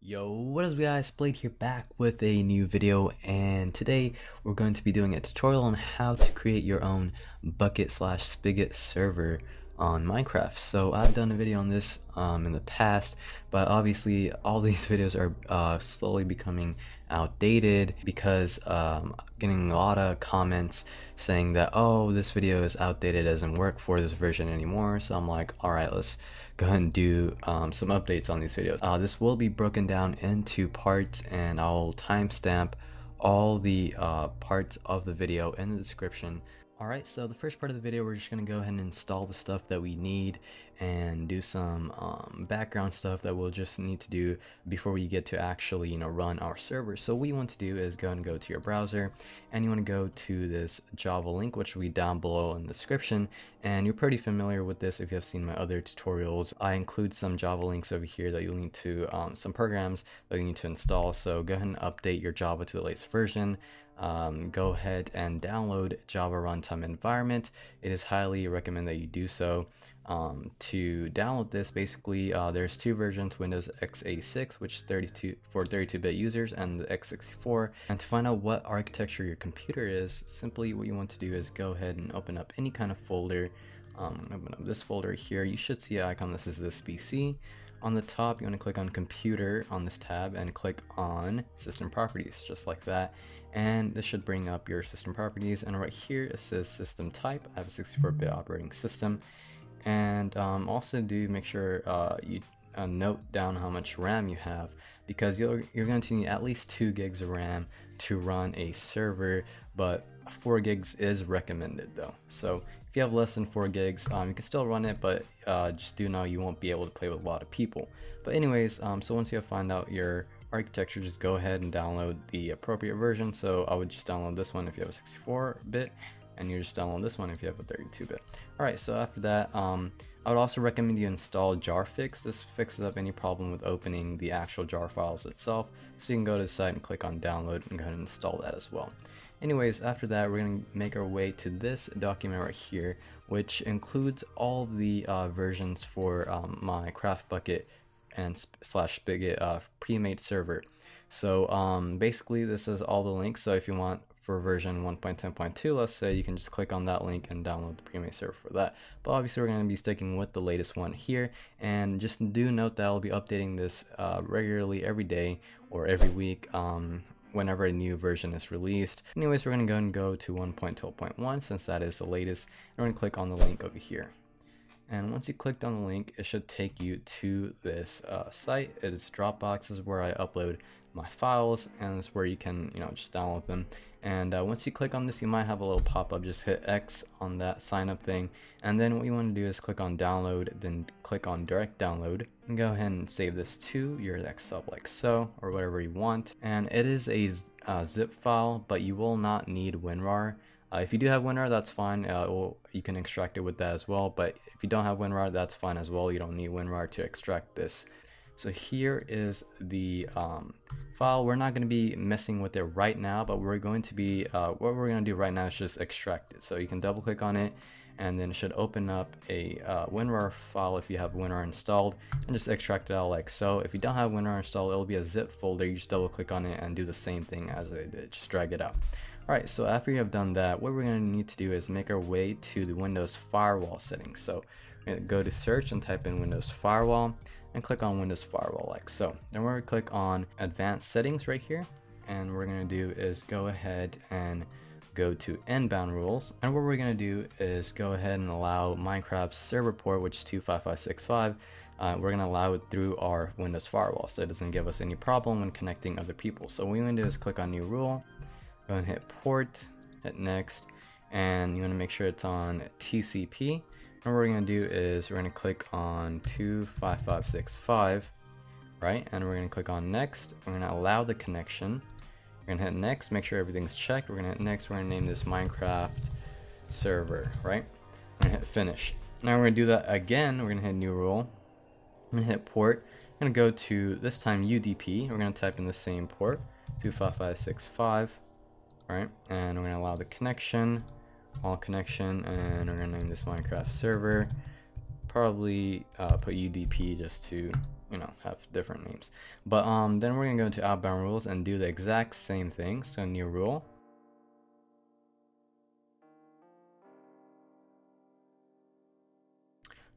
Yo, what is up guys, Blade here back with a new video, and today we're going to be doing a tutorial on how to create your own Bukkit slash Spigot server on Minecraft. So I've done a video on this in the past, but obviously all these videos are slowly becoming outdated because getting a lot of comments saying that, oh, this video is outdated, doesn't work for this version anymore. So I'm like, alright, let's go ahead and do some updates on these videos. This will be broken down into parts, and I'll timestamp all the parts of the video in the description. Alright, so the first part of the video, we're just going to go ahead and install the stuff that we need and do some background stuff that we'll just need to do before we get to actually run our server. So what you want to do is go and go to your browser, and you want to go to this Java link, which will be down below in the description. And you're pretty familiar with this if you have seen my other tutorials. I include some Java links over here that you'll need to some programs that you need to install. So go ahead and update your Java to the latest version. Go ahead and download Java Runtime Environment. It is highly recommend that you do so. To download this, basically there's two versions: Windows x86, which is 32-bit users, and the x64. And to find out what architecture your computer is, simply what you want to do is go ahead and open up any kind of folder. Open up this folder here. You should see an icon. This is this PC. On the top, you want to click on Computer on this tab and click on System Properties, just like that. And this should bring up your system properties. And right here it says System Type. I have a 64-bit operating system. And also do make sure you note down how much RAM you have, because you're going to need at least 2 gigs of RAM to run a server, but 4 gigs is recommended though. So if you have less than 4 gigs, you can still run it, but just do know you won't be able to play with a lot of people. But anyways, so once you have found out your architecture, just go ahead and download the appropriate version. So I would just download this one if you have a 64-bit, and you just download this one if you have a 32-bit. Alright, so after that, I would also recommend you install jarfix. This fixes up any problem with opening the actual jar files itself. So you can go to the site and click on download and go ahead and install that as well. Anyways, after that, we're going to make our way to this document right here, which includes all the versions for my Craft Bukkit and slash Spigot pre-made server. So basically this is all the links. So if you want for version 1.10.2, let's say, you can just click on that link and download the pre-made server for that. But obviously we're going to be sticking with the latest one here, and just do note that I'll be updating this regularly every day or every week whenever a new version is released. Anyways, we're going to go and go to 1.12.1 since that is the latest, and we're going to click on the link over here. And once you clicked on the link, it should take you to this site. It is Dropbox. This is where I upload my files, and this is where you can just download them. And once you click on this, you might have a little pop-up. Just hit X on that sign up thing, and then what you want to do is click on download, then click on direct download, and go ahead and save this to your desktop like so, or whatever you want. And it is a zip file, but you will not need WinRAR. If you do have WinRAR, that's fine. You can extract it with that as well, but if you don't have WinRAR, that's fine as well. You don't need WinRAR to extract this. So here is the file. We're not going to be messing with it right now, but we're going to be what we're going to do right now is just extract it. So you can double click on it, and then it should open up a WinRAR file if you have WinRAR installed, and just extract it out like so. If you don't have WinRAR installed, it'll be a zip folder. You just double click on it and do the same thing as I did, just drag it out. Alright, so after you have done that, what we're going to need to do is make our way to the Windows Firewall settings. So we're going to go to search and type in Windows Firewall, and click on Windows Firewall like so. Then we're going to click on Advanced Settings right here, and what we're going to do is go ahead and go to Inbound Rules, and what we're going to do is go ahead and allow Minecraft's server port, which is 25565. We're going to allow it through our Windows Firewall, so it doesn't give us any problem when connecting other people. So what we're going to do is click on New Rule, go and hit Port, hit Next, and you want to make sure it's on TCP. And what we're going to do is we're going to click on 25565, right? And we're going to click on Next. We're going to allow the connection. We're going to hit Next, make sure everything's checked. We're going to hit Next. We're going to name this Minecraft server, right? We're going to hit Finish. Now we're going to do that again. We're going to hit New Rule. I'm going to hit Port. I'm going to go to, this time, UDP. We're going to type in the same port, 25565, right? And we're going to allow the connection. All connection, and we're gonna name this Minecraft server. Probably put UDP just to have different names. But then we're gonna go into outbound rules and do the exact same thing. So new rule.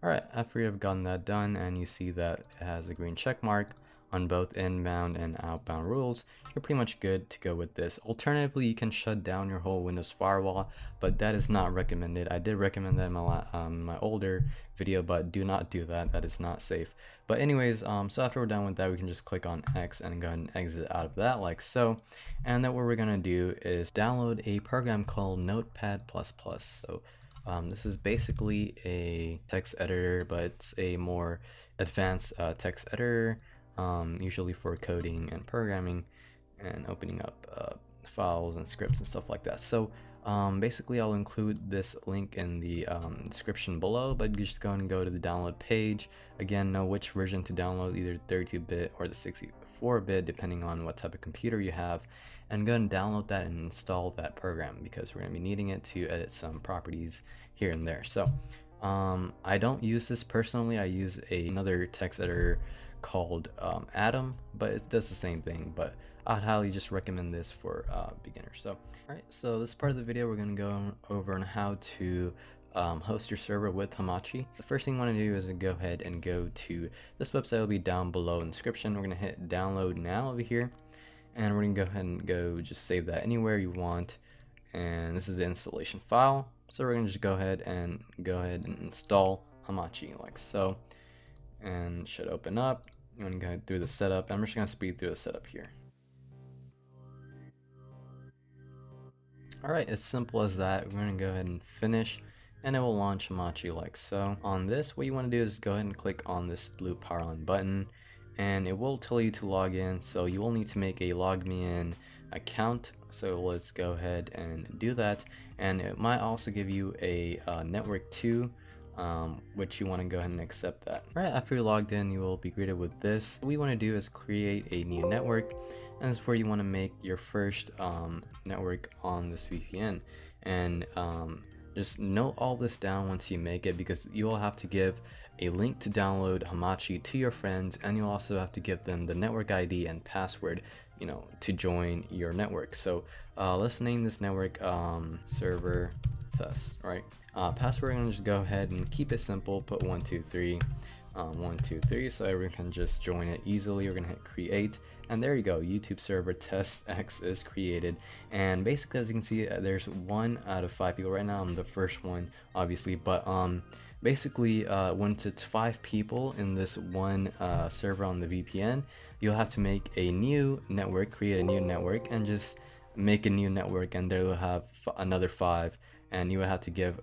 Alright, after you've gotten that done and you see that it has a green check mark on both inbound and outbound rules, you're pretty much good to go with this. Alternatively, you can shut down your whole Windows firewall, but that is not recommended. I did recommend that in my older video, but do not do that. That is not safe. But anyways, so after we're done with that, we can just click on X and go ahead and exit out of that like so. And then what we're gonna do is download a program called Notepad++. So this is basically a text editor, but it's a more advanced text editor, usually for coding and programming and opening up files and scripts and stuff like that. So basically I'll include this link in the description below, but you just go and go to the download page. Again, know which version to download, either 32-bit or the 64-bit, depending on what type of computer you have, and go and download that and install that program, because we're going to be needing it to edit some properties here and there. So I don't use this personally. I use another text editor called Atom, but it does the same thing, but I'd highly just recommend this for beginners. So alright, so this part of the video we're going to go over on how to host your server with Hamachi. The first thing you want to do is go ahead and go to this website. Will be down below in the description. We're going to hit download now over here, and we're going to go ahead and just save that anywhere you want. And this is the installation file, so we're going to just go ahead and install Hamachi like so, and it should open up. You want to go through the setup. I'm just going to speed through the setup here. Alright, it's simple as that. We're going to go ahead and finish, and it will launch Hamachi like so. On this, what you want to do is go ahead and click on this blue power on button, and it will tell you to log in. So you will need to make a log me in account. So let's go ahead and do that, and it might also give you a network 2, which you want to go ahead and accept that. Right after you're logged in, you will be greeted with this. What you want to do is create a new network, and this is where you want to make your first network on this VPN. And just note all this down once you make it, because you will have to give a link to download Hamachi to your friends, and you'll also have to give them the network ID and password, to join your network. So let's name this network server test, right? Password, I'm gonna just go ahead and keep it simple, put 123 123, so everyone can just join it easily. We're gonna hit create, and there you go, YouTube server test X is created. And basically, as you can see, there's 1 out of 5 people right now. I'm the first one, obviously, but basically once it's 5 people in this one server on the VPN, you'll have to make a new network, create a new network, and just make a new network, and there will have another 5. And you would have to give,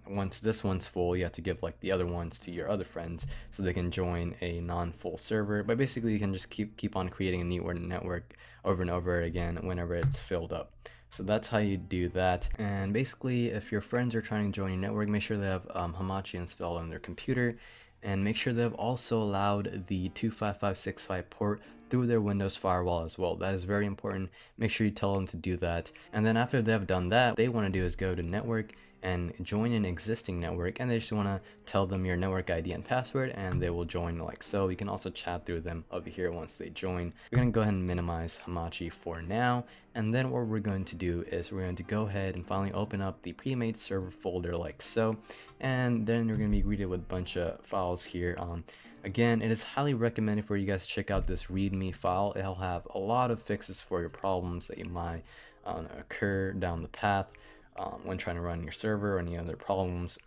once this one's full, you have to give like the other ones to your other friends so they can join a non-full server. But basically you can just keep on creating a new network over and over again whenever it's filled up. So that's how you do that. And basically, if your friends are trying to join your network, make sure they have Hamachi installed on their computer, and make sure they've also allowed the 25565 port through their Windows firewall as well. That is very important. Make sure you tell them to do that. And then after they've done that, what they want to do is go to network and join an existing network, and they just want to tell them your network ID and password, and they will join like so. You can also chat through them over here once they join. We're going to go ahead and minimize Hamachi for now, and then what we're going to do is we're going to go ahead and finally open up the Premade server folder like so, and then you're going to be greeted with a bunch of files here. Again, it is highly recommended for you guys to check out this readme file. It'll have a lot of fixes for your problems that you might occur down the path when trying to run your server or any other problems.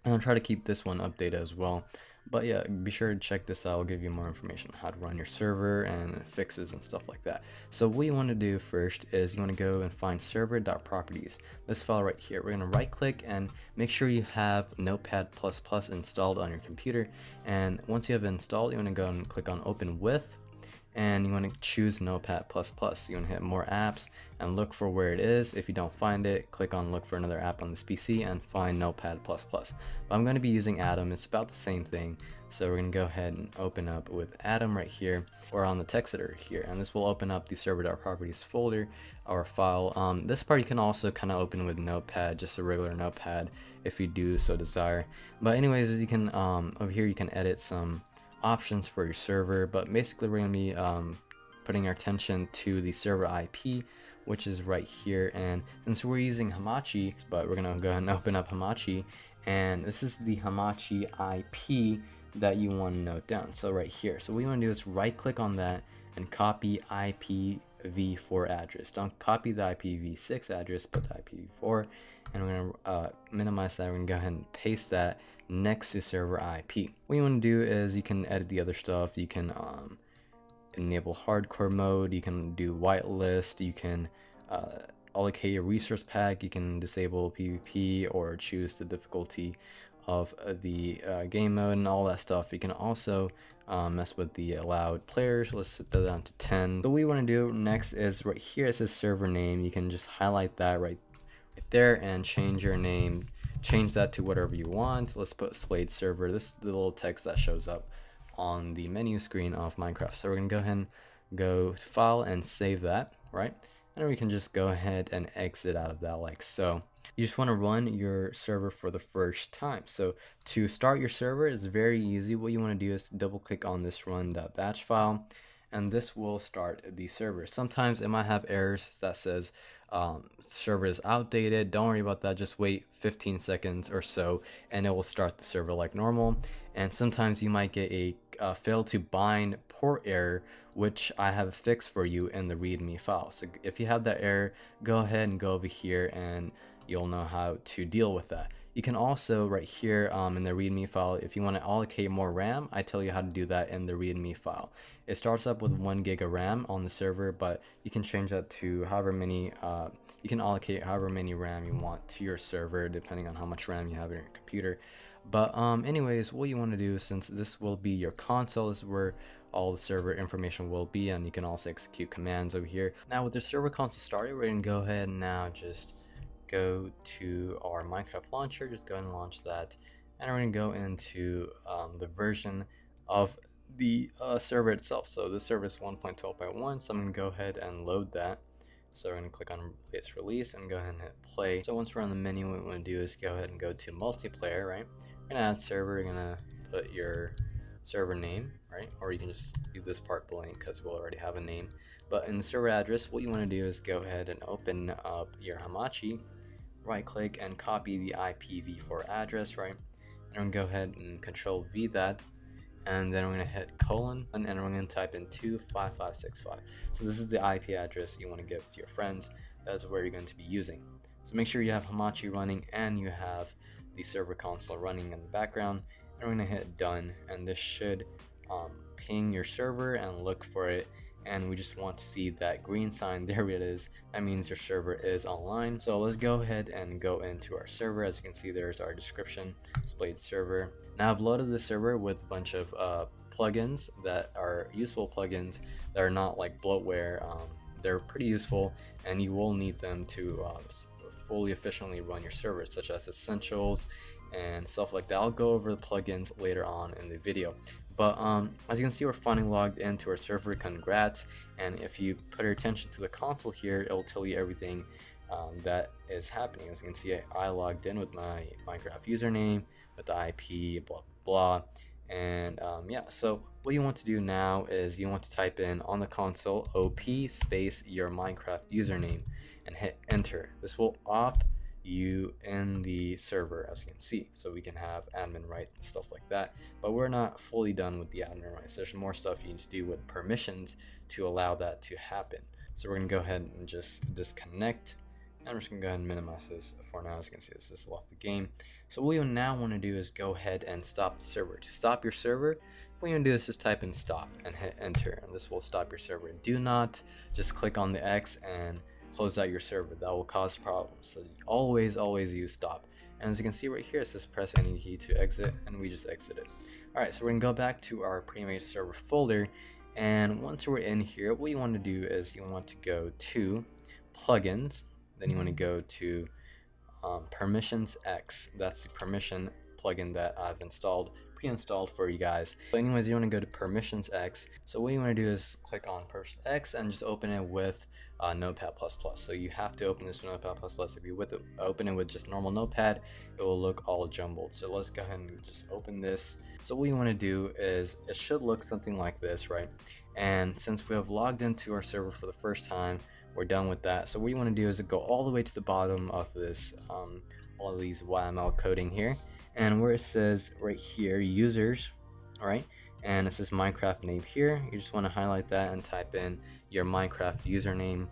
And I'll try to keep this one updated as well. But yeah, be sure to check this out. I'll give you more information on how to run your server and fixes and stuff like that. So what you want to do first is you want to go and find Server.Properties. This file right here. We're going to right click and make sure you have Notepad++ installed on your computer. And once you have it installed, you want to go and click on Open With, and you want to choose Notepad++. You want to hit More Apps and look for where it is. If you don't find it, click on Look for another app on this PC and find Notepad++. But I'm going to be using Atom. It's about the same thing. So we're going to go ahead and open up with Atom right here, or on the text editor here, and this will open up the Server.Properties folder or file. This part you can also kind of open with Notepad, just a regular Notepad if you do so desire. But anyways, you can over here you can edit some options for your server, but basically we're going to be putting our attention to the server IP, which is right here. And since we're using Hamachi, but we're going to go ahead and open up Hamachi, and this is the Hamachi IP that you want to note down. So right here, so what you want to do is right click on that and copy IPv4 address. Don't copy the IPv6 address, but the IPv4, and we're going to minimize that. We're going to go ahead and paste that next to server IP. What you want to do is you can edit the other stuff. You can enable hardcore mode, you can do whitelist, you can allocate your resource pack, you can disable PvP or choose the difficulty of the game mode and all that stuff. You can also mess with the allowed players. Let's set that down to 10. So what we want to do next is right here, it says server name. You can just highlight that right there and change your name, change that to whatever you want. Let's put xSplayd server. This is the little text that shows up on the menu screen of Minecraft. So we're gonna go ahead and go to file and save that, right? And we can just go ahead and exit out of that like so. You just want to run your server for the first time. So to start your server is very easy. What you want to do is double click on this run.batch file, and this will start the server. Sometimes it might have errors that says server is outdated. Don't worry about that, just wait 15 seconds or so and it will start the server like normal. And sometimes you might get a fail to bind port error, which I have fixed for you in the readme file. So if you have that error, go ahead and go over here and you'll know how to deal with that. You can also right here in the readme file, if you want to allocate more RAM, I tell you how to do that in the readme file. It starts up with 1 gig of RAM on the server, but you can change that to however many, you can allocate however many RAM you want to your server depending on how much RAM you have in your computer. But anyways, what you want to do, since this will be your console, this is where all the server information will be, and you can also execute commands over here. Now with the server console started, we're going to go ahead and now just go to our Minecraft launcher, just go ahead and launch that, and we're going to go into the version of the server itself. So this server is 1.12.1, so I'm going to go ahead and load that. So we're going to click on its release and go ahead and hit play. So once we're on the menu, what we want to do is go ahead and go to multiplayer, right? We're going to add server, we're going to put your server name, right? Or you can just leave this part blank because we'll already have a name. But in the server address, what you want to do is go ahead and open up your Hamachi, right click and copy the IPv4 address, right? And we're going to go ahead and control V that, and then we're going to hit colon, and then we're going to type in 25565. So this is the IP address you want to give to your friends. That's where you're going to be using. So make sure you have Hamachi running and you have the server console running in the background, and we're going to hit done, and this should ping your server and look for it. And we just want to see that green sign. There it is. That means your server is online. So let's go ahead and go into our server. As you can see, there's our description, xSplayd server. Now I've loaded the server with a bunch of plugins that are useful plugins that are not like bloatware. They're pretty useful, and you will need them to fully efficiently run your server, such as essentials and stuff like that. I'll go over the plugins later on in the video. But as you can see, we're finally logged into our server. Congrats. And if you put your attention to the console here, it will tell you everything that is happening. As you can see, I logged in with my Minecraft username, with the IP, blah blah. And yeah, so what you want to do now is you want to type in on the console op space your Minecraft username and hit enter. This will opt you in the server, as you can see, so we can have admin rights and stuff like that. But we're not fully done with the admin rights. There's more stuff you need to do with permissions to allow that to happen. So we're gonna go ahead and just disconnect, and we're just gonna go ahead and minimize this for now. As you can see, this is left the game. So what you now want to do is go ahead and stop the server. To stop your server, what you're gonna do is just type in stop and hit enter, and this will stop your server. Do not just click on the X and close out your server. That will cause problems. So always use stop. And as you can see right here, it says press any key to exit, and we just exited. Alright, so we're gonna go back to our Premade server folder, and once we're in here, what you want to do is you want to go to plugins, then you want to go to permissions X. That's the permission plugin that I've installed pre-installed for you guys. But anyways, you want to go to permissions X. So what you want to do is click on permissions X and just open it with Notepad++. So you have to open this with Notepad++. If you open it with just normal Notepad, it will look all jumbled. So let's go ahead and just open this. So what you want to do is, it should look something like this, right? And since we have logged into our server for the first time, we're done with that. So what you want to do is go all the way to the bottom of this, all of these YML coding here, and where it says right here users, all right, and it says Minecraft name here, you just want to highlight that and type in your Minecraft username,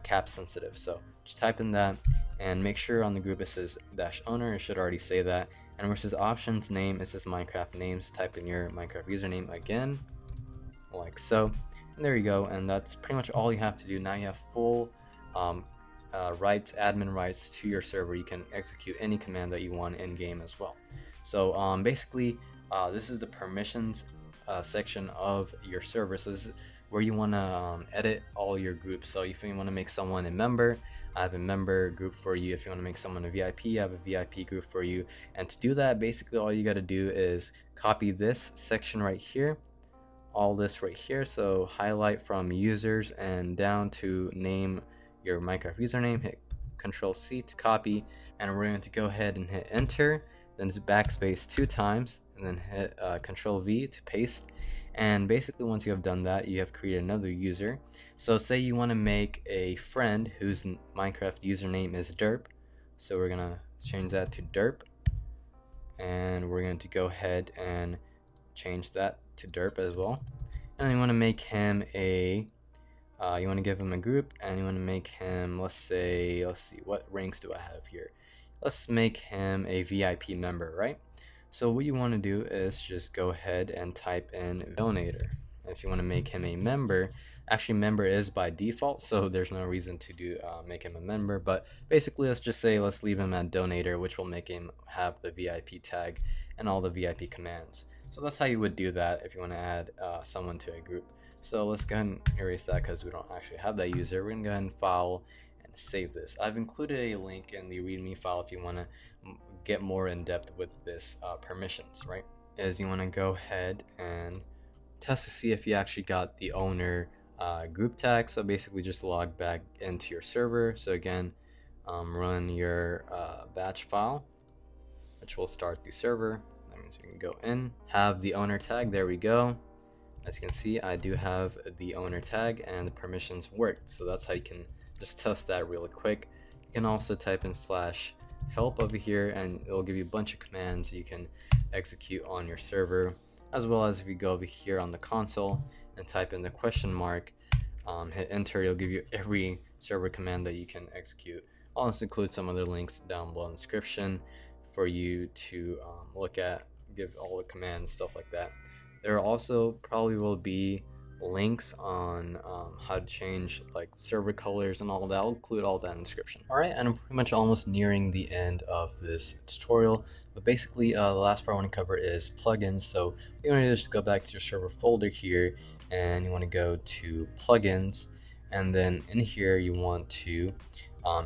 cap sensitive. So just type in that and make sure on the group it says -owner, it should already say that, and where it says options name, it says Minecraft names, type in your Minecraft username again, like so, and there you go. And that's pretty much all you have to do. Now you have full rights, admin rights to your server. You can execute any command that you want in game as well. So basically this is the permissions section of your server. So this is where you want to edit all your groups. So if you want to make someone a member, I have a member group for you. If you want to make someone a VIP, I have a VIP group for you. And to do that, basically all you got to do is copy this section right here, all this right here. So highlight from users and down to name your Minecraft username, hit Control-C to copy, and we're going to go ahead and hit enter, then backspace 2 times, and then hit Control-V to paste. And basically once you have done that, you have created another user. So say you want to make a friend whose Minecraft username is derp, so we're gonna change that to derp, and we're going to go ahead and change that to derp as well. And you want to make him a you want to give him a group, and you want to make him, let's see, what ranks do I have here? Let's make him a VIP member, right? So what you want to do is just go ahead and type in donator. If you want to make him a member, actually member is by default, so there's no reason to do make him a member, but basically let's leave him at donator, which will make him have the VIP tag and all the VIP commands. So that's how you would do that if you want to add someone to a group. So let's go ahead and erase that because we don't actually have that user. We're gonna go ahead and file and save this. I've included a link in the readme file if you want to get more in depth with this permissions, right? Is you want to go ahead and test to see if you actually got the owner group tag. So basically just log back into your server. So again, run your batch file, which will start the server. That means we can go in, have the owner tag. There we go. As you can see, I do have the owner tag and the permissions worked. So that's how you can just test that really quick. You can also type in /help over here, and it'll give you a bunch of commands you can execute on your server, as well as if you go over here on the console and type in the question mark, hit enter, it'll give you every server command that you can execute. I'll also include some other links down below in the description for you to look at, give all the commands, stuff like that. There also probably will be links on how to change like server colors and all that. I'll include all that in the description. Alright, and I'm pretty much almost nearing the end of this tutorial, but basically the last part I want to cover is plugins. So what you want to do is just go back to your server folder here, and you want to go to plugins, and then in here you want to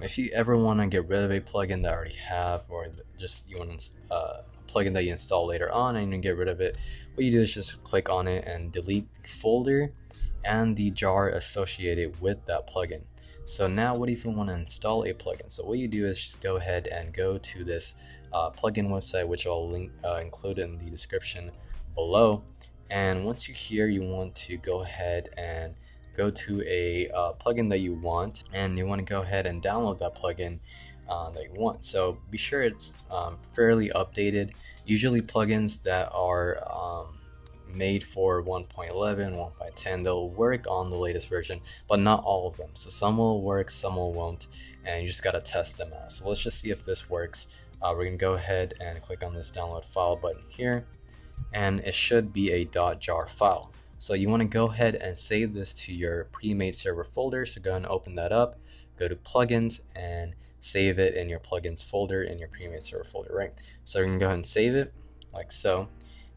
if you ever want to get rid of a plugin that I already have, or just you want to plugin that you install later on and you get rid of it, what you do is just click on it and delete the folder and the jar associated with that plugin. So now what if you want to install a plugin? So what you do is just go ahead and go to this plugin website, which I'll link include in the description below. And once you're here, you want to go ahead and go to a plugin that you want, and you want to go ahead and download that plugin that you want. So be sure it's fairly updated. Usually plugins that are made for 1.11, 1.10, they'll work on the latest version, but not all of them. So some will work, some will won't, and you just got to test them out. So let's just see if this works. We're gonna go ahead and click on this download file button here, and it should be a .jar file. So you want to go ahead and save this to your Premade server folder. So go ahead and open that up, go to plugins, and save it in your plugins folder in your Premade server folder, right? So we're gonna go ahead and save it like so,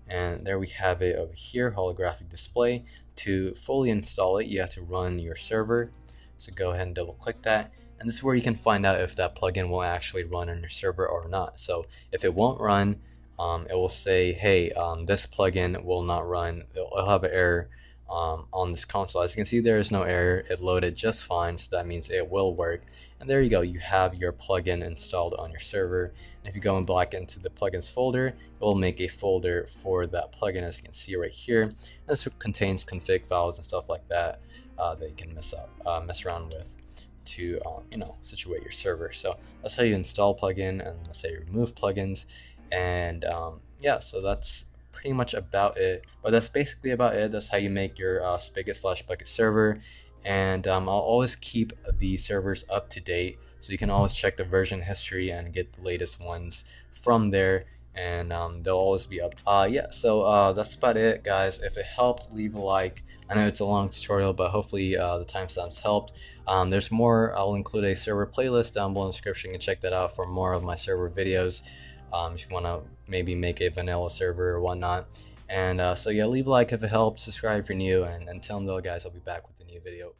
and there we have it over here, holographic display. To fully install it, you have to run your server. So go ahead and double click that, and this is where you can find out if that plugin will actually run on your server or not. So if it won't run, it will say, hey, this plugin will not run. It'll have an error on this console. As you can see, there is no error. It loaded just fine, so that means it will work. And there you go, you have your plugin installed on your server. And if you go and back into the plugins folder, it will make a folder for that plugin, as you can see right here. This contains config files and stuff like that that you can mess around with to you know, situate your server. So that's how you install plugin, and let's say remove plugins. And yeah, so that's pretty much about it. But that's basically about it. That's how you make your Spigot/Bukkit server. And I'll always keep the servers up to date, so you can always check the version history and get the latest ones from there, and they'll always be up. Yeah, so that's about it, guys. If it helped, leave a like. I know it's a long tutorial, but hopefully the timestamps helped. There's more. I'll include a server playlist down below in the description. You can check that out for more of my server videos if you want to maybe make a vanilla server or whatnot. And so yeah, leave a like if it helped, subscribe if you're new, and until then, guys, I'll be back with a new video.